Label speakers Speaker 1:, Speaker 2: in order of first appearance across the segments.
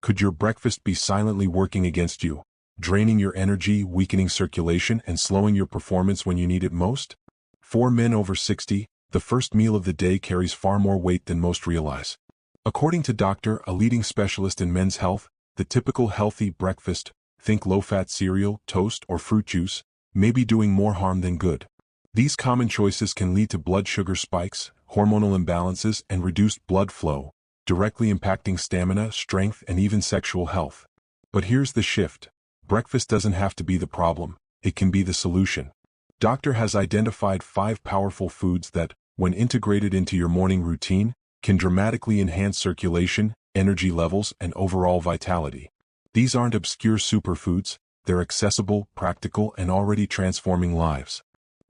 Speaker 1: Could your breakfast be silently working against you, draining your energy, weakening circulation, and slowing your performance when you need it most? For men over 60, the first meal of the day carries far more weight than most realize. According to Doctor, a leading specialist in men's health, the typical healthy breakfast, think low-fat cereal, toast, or fruit juice, may be doing more harm than good. These common choices can lead to blood sugar spikes, hormonal imbalances, and reduced blood flow, directly impacting stamina, strength, and even sexual health. But here's the shift. Breakfast doesn't have to be the problem, it can be the solution. Doctor has identified 5 powerful foods that, when integrated into your morning routine, can dramatically enhance circulation, energy levels, and overall vitality. These aren't obscure superfoods, they're accessible, practical, and already transforming lives.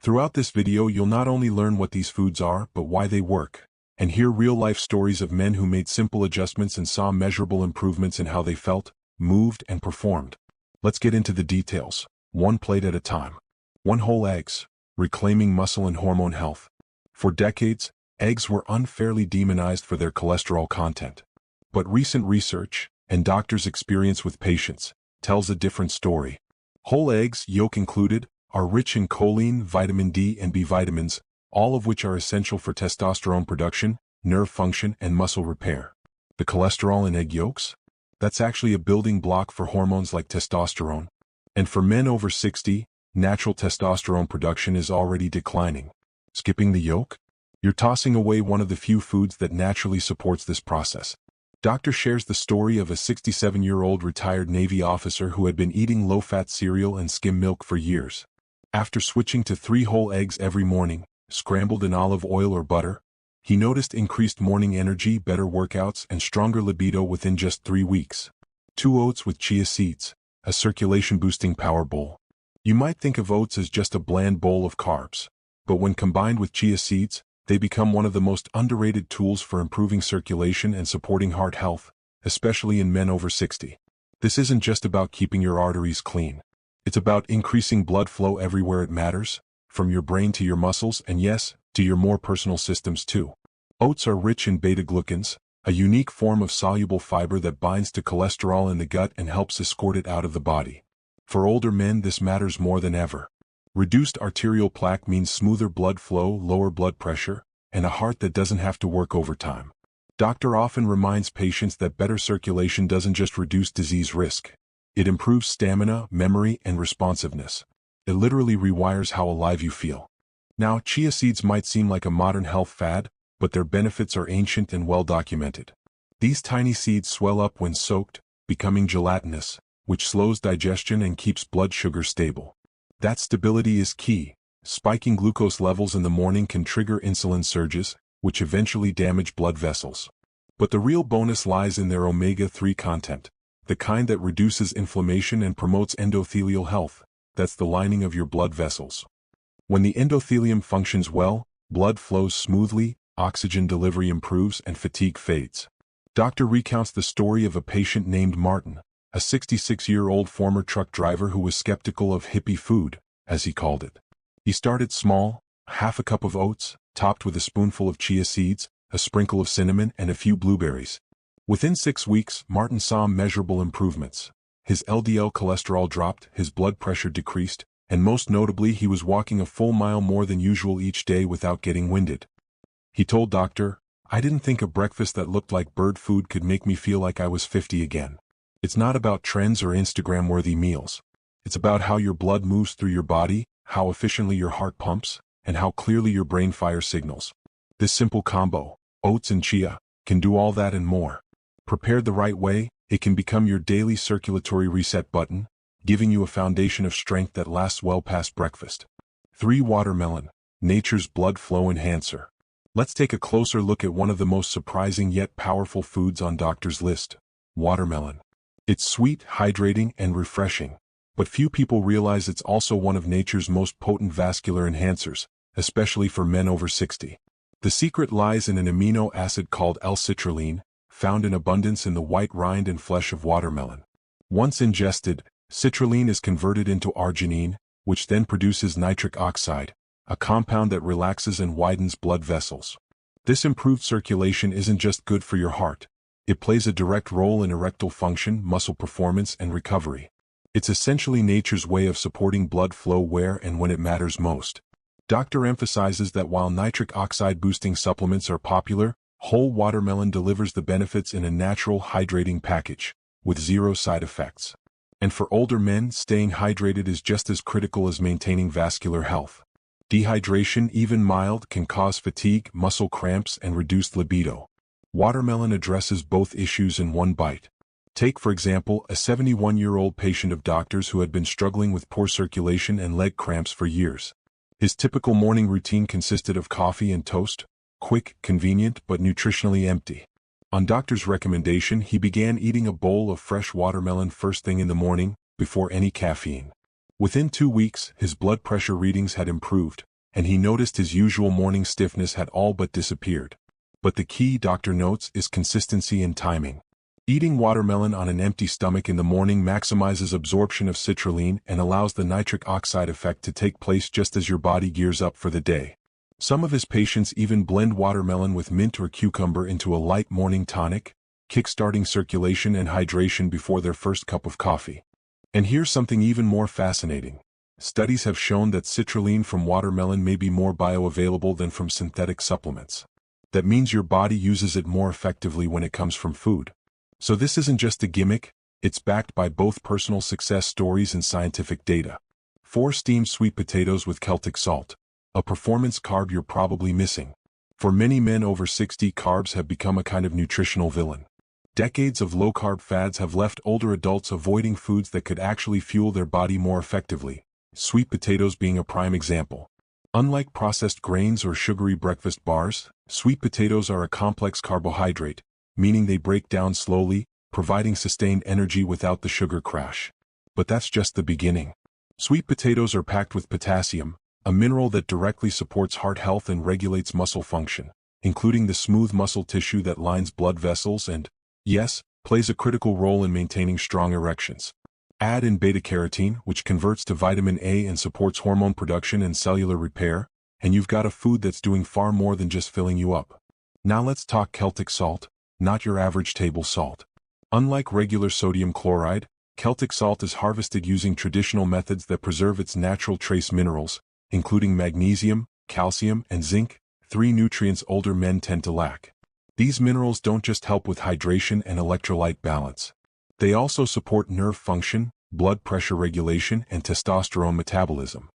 Speaker 1: Throughout this video, you'll not only learn what these foods are, but why they work, and hear real-life stories of men who made simple adjustments and saw measurable improvements in how they felt, moved, and performed. Let's get into the details, one plate at a time. 1 whole eggs, reclaiming muscle and hormone health. For decades, eggs were unfairly demonized for their cholesterol content. But recent research, and doctors' experience with patients, tells a different story. Whole eggs, yolk included, are rich in choline, vitamin D, and B vitamins, all of which are essential for testosterone production, nerve function, and muscle repair. The cholesterol in egg yolks? That's actually a building block for hormones like testosterone. And for men over 60, natural testosterone production is already declining. Skipping the yolk? You're tossing away one of the few foods that naturally supports this process. Doctor shares the story of a 67-year-old retired Navy officer who had been eating low-fat cereal and skim milk for years. After switching to 3 whole eggs every morning, scrambled in olive oil or butter, he noticed increased morning energy, better workouts, and stronger libido within just 3 weeks. 2 oats with chia seeds, a circulation-boosting power bowl. You might think of oats as just a bland bowl of carbs, but when combined with chia seeds, they become one of the most underrated tools for improving circulation and supporting heart health, especially in men over 60. This isn't just about keeping your arteries clean. It's about increasing blood flow everywhere it matters, from your brain to your muscles and yes, to your more personal systems too. Oats are rich in beta-glucans, a unique form of soluble fiber that binds to cholesterol in the gut and helps escort it out of the body. For older men, this matters more than ever. Reduced arterial plaque means smoother blood flow, lower blood pressure, and a heart that doesn't have to work overtime. Doctor often reminds patients that better circulation doesn't just reduce disease risk. It improves stamina, memory, and responsiveness. It literally rewires how alive you feel. Now, chia seeds might seem like a modern health fad, but their benefits are ancient and well documented. These tiny seeds swell up when soaked, becoming gelatinous, which slows digestion and keeps blood sugar stable. That stability is key. Spiking glucose levels in the morning can trigger insulin surges, which eventually damage blood vessels. But the real bonus lies in their omega-3 content, the kind that reduces inflammation and promotes endothelial health. That's the lining of your blood vessels. When the endothelium functions well, blood flows smoothly, oxygen delivery improves, and fatigue fades. Doctor recounts the story of a patient named Martin, a 66-year-old former truck driver who was skeptical of hippie food, as he called it. He started small, half a cup of oats, topped with a spoonful of chia seeds, a sprinkle of cinnamon, and a few blueberries. Within 6 weeks, Martin saw measurable improvements. His LDL cholesterol dropped, his blood pressure decreased, and most notably, he was walking a full mile more than usual each day without getting winded. He told Doctor, "I didn't think a breakfast that looked like bird food could make me feel like I was 50 again." It's not about trends or Instagram-worthy meals. It's about how your blood moves through your body, how efficiently your heart pumps, and how clearly your brain fires signals. This simple combo, oats and chia, can do all that and more. Prepared the right way, it can become your daily circulatory reset button, giving you a foundation of strength that lasts well past breakfast. 3 watermelon, nature's blood flow enhancer. Let's take a closer look at one of the most surprising yet powerful foods on Doctor's list, watermelon. It's sweet, hydrating, and refreshing, but few people realize it's also one of nature's most potent vascular enhancers, especially for men over 60. The secret lies in an amino acid called L-citrulline, found in abundance in the white rind and flesh of watermelon. Once ingested, citrulline is converted into arginine, which then produces nitric oxide, a compound that relaxes and widens blood vessels. This improved circulation isn't just good for your heart, It plays a direct role in erectile function, muscle performance, and recovery. It's essentially nature's way of supporting blood flow where and when it matters most. Doctor emphasizes that while nitric oxide boosting supplements are popular, whole watermelon delivers the benefits in a natural hydrating package, with zero side effects. And for older men, staying hydrated is just as critical as maintaining vascular health. Dehydration, even mild, can cause fatigue, muscle cramps, and reduced libido. Watermelon addresses both issues in one bite. Take, for example, a 71-year-old patient of doctors who had been struggling with poor circulation and leg cramps for years. His typical morning routine consisted of coffee and toast, quick, convenient, but nutritionally empty. On doctor's recommendation, he began eating a bowl of fresh watermelon first thing in the morning, before any caffeine. Within 2 weeks, his blood pressure readings had improved, and he noticed his usual morning stiffness had all but disappeared. But the key, doctor notes, is consistency and timing. Eating watermelon on an empty stomach in the morning maximizes absorption of citrulline and allows the nitric oxide effect to take place just as your body gears up for the day. Some of his patients even blend watermelon with mint or cucumber into a light morning tonic, kickstarting circulation and hydration before their first cup of coffee. And here's something even more fascinating. Studies have shown that citrulline from watermelon may be more bioavailable than from synthetic supplements. That means your body uses it more effectively when it comes from food. So this isn't just a gimmick, it's backed by both personal success stories and scientific data. 4 steamed sweet potatoes with Celtic salt. A performance carb you're probably missing. For many men over 60, carbs have become a kind of nutritional villain. Decades of low-carb fads have left older adults avoiding foods that could actually fuel their body more effectively, sweet potatoes being a prime example. Unlike processed grains or sugary breakfast bars, sweet potatoes are a complex carbohydrate, meaning they break down slowly, providing sustained energy without the sugar crash. But that's just the beginning. Sweet potatoes are packed with potassium, a mineral that directly supports heart health and regulates muscle function, including the smooth muscle tissue that lines blood vessels and, yes, plays a critical role in maintaining strong erections. Add in beta-carotene, which converts to vitamin A and supports hormone production and cellular repair, and you've got a food that's doing far more than just filling you up. Now let's talk Celtic salt, not your average table salt. Unlike regular sodium chloride, Celtic salt is harvested using traditional methods that preserve its natural trace minerals, including magnesium, calcium, and zinc, 3 nutrients older men tend to lack. These minerals don't just help with hydration and electrolyte balance. They also support nerve function, blood pressure regulation, and testosterone metabolism.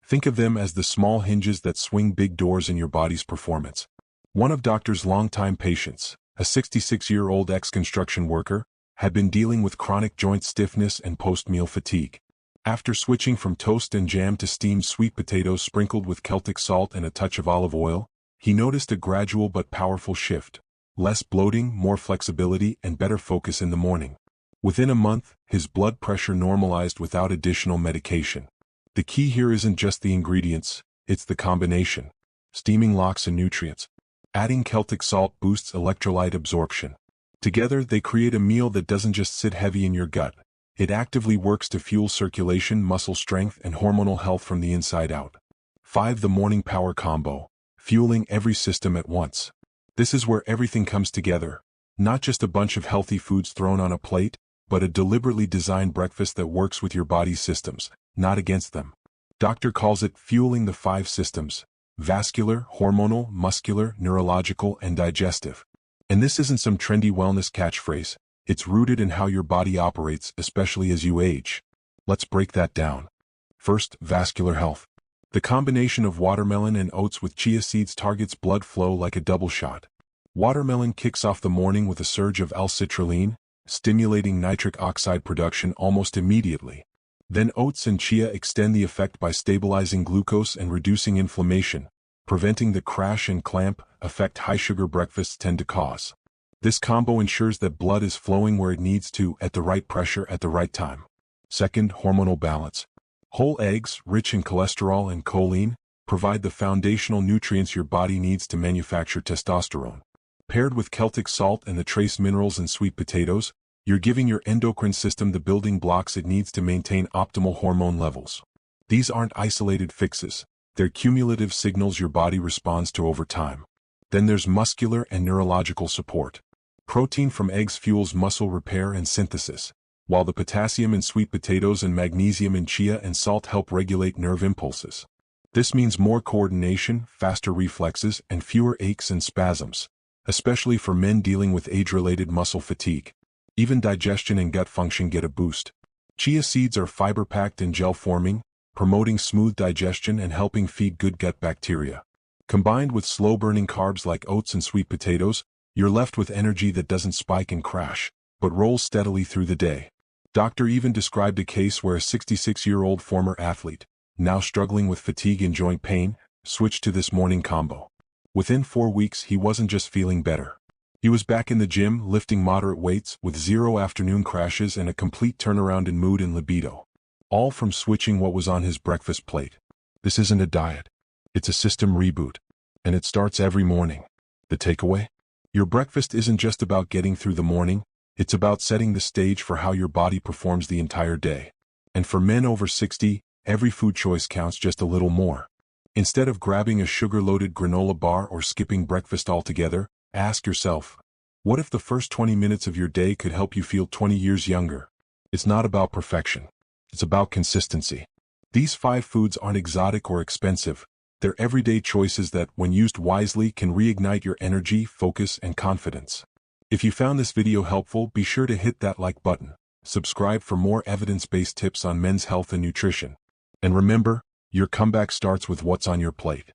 Speaker 1: Think of them as the small hinges that swing big doors in your body's performance. One of doctor's longtime patients, a 66-year-old ex-construction worker, had been dealing with chronic joint stiffness and post-meal fatigue. After switching from toast and jam to steamed sweet potatoes sprinkled with Celtic salt and a touch of olive oil, he noticed a gradual but powerful shift. Less bloating, more flexibility, and better focus in the morning. Within a month, his blood pressure normalized without additional medication. The key here isn't just the ingredients, it's the combination. Steaming locks in nutrients. Adding Celtic salt boosts electrolyte absorption. Together, they create a meal that doesn't just sit heavy in your gut. It actively works to fuel circulation, muscle strength, and hormonal health from the inside out. 5. The Morning Power Combo. Fueling every system at once. This is where everything comes together. Not just a bunch of healthy foods thrown on a plate, but a deliberately designed breakfast that works with your body's systems, not against them. Doctor calls it fueling the 5 systems: vascular, hormonal, muscular, neurological, and digestive. And this isn't some trendy wellness catchphrase. It's rooted in how your body operates, especially as you age. Let's break that down. First, vascular health. The combination of watermelon and oats with chia seeds targets blood flow like a double shot. Watermelon kicks off the morning with a surge of L-citrulline, stimulating nitric oxide production almost immediately. Then oats and chia extend the effect by stabilizing glucose and reducing inflammation, preventing the crash and clamp effect high-sugar breakfasts tend to cause. This combo ensures that blood is flowing where it needs to at the right pressure at the right time. Second, hormonal balance. Whole eggs, rich in cholesterol and choline, provide the foundational nutrients your body needs to manufacture testosterone. Paired with Celtic salt and the trace minerals in sweet potatoes, you're giving your endocrine system the building blocks it needs to maintain optimal hormone levels. These aren't isolated fixes, they're cumulative signals your body responds to over time. Then there's muscular and neurological support. Protein from eggs fuels muscle repair and synthesis, while the potassium in sweet potatoes and magnesium in chia and salt help regulate nerve impulses. This means more coordination, faster reflexes, and fewer aches and spasms, especially for men dealing with age-related muscle fatigue. Even digestion and gut function get a boost. Chia seeds are fiber-packed and gel-forming, promoting smooth digestion and helping feed good gut bacteria. Combined with slow-burning carbs like oats and sweet potatoes, you're left with energy that doesn't spike and crash, but rolls steadily through the day. Doctor even described a case where a 66-year-old former athlete, now struggling with fatigue and joint pain, switched to this morning combo. Within 4 weeks, he wasn't just feeling better. He was back in the gym, lifting moderate weights, with 0 afternoon crashes and a complete turnaround in mood and libido. All from switching what was on his breakfast plate. This isn't a diet. It's a system reboot. And it starts every morning. The takeaway? Your breakfast isn't just about getting through the morning, it's about setting the stage for how your body performs the entire day. And for men over 60, every food choice counts just a little more. Instead of grabbing a sugar-loaded granola bar or skipping breakfast altogether, ask yourself, what if the first 20 minutes of your day could help you feel 20 years younger? It's not about perfection. It's about consistency. These 5 foods aren't exotic or expensive. They're everyday choices that, when used wisely, can reignite your energy, focus, and confidence. If you found this video helpful, be sure to hit that like button. Subscribe for more evidence-based tips on men's health and nutrition. And remember, your comeback starts with what's on your plate.